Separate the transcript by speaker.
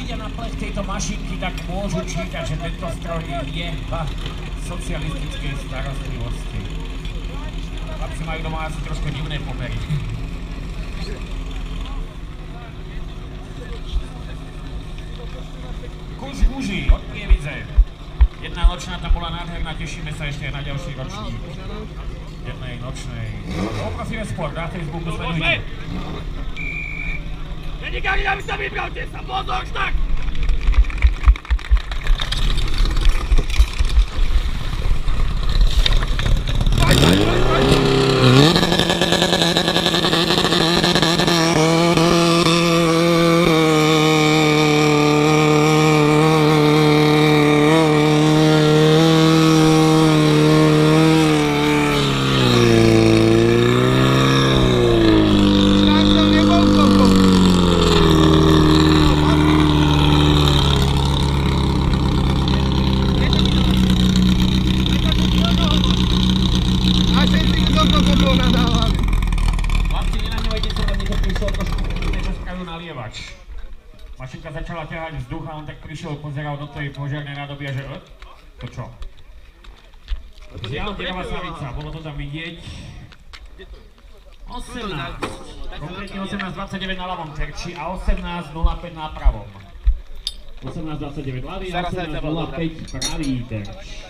Speaker 1: vidia na plech tejto mašinky, tak môžu čítať, že tento stroj je v socialistickej starostlivosti. Chlapci majú doma asi trošku divné pomery. Kus muži od Prievidze. Jedna nočná tam bola nádherná, tešíme sa ešte aj na ďalší ročník. Jednej nočnej. O Profile Sport na Facebooku sledujte.
Speaker 2: Nikdy aby sa vybravte sa, pozor, štak!
Speaker 1: Chlapci, nenahnevajte sa, lebo to prišlo trošku niečo spraviu nalievač. Mašinka začala ťahať vzduch a on tak prišiel, pozeral do tej požiarnej nádoby a že to čo? Zjavne nová savica, bolo to tam vidieť. 18, konkrétne 18.29 na ľavom terči a 18.05 na pravom. 18.29 ľavý a 18.05 pravý terč.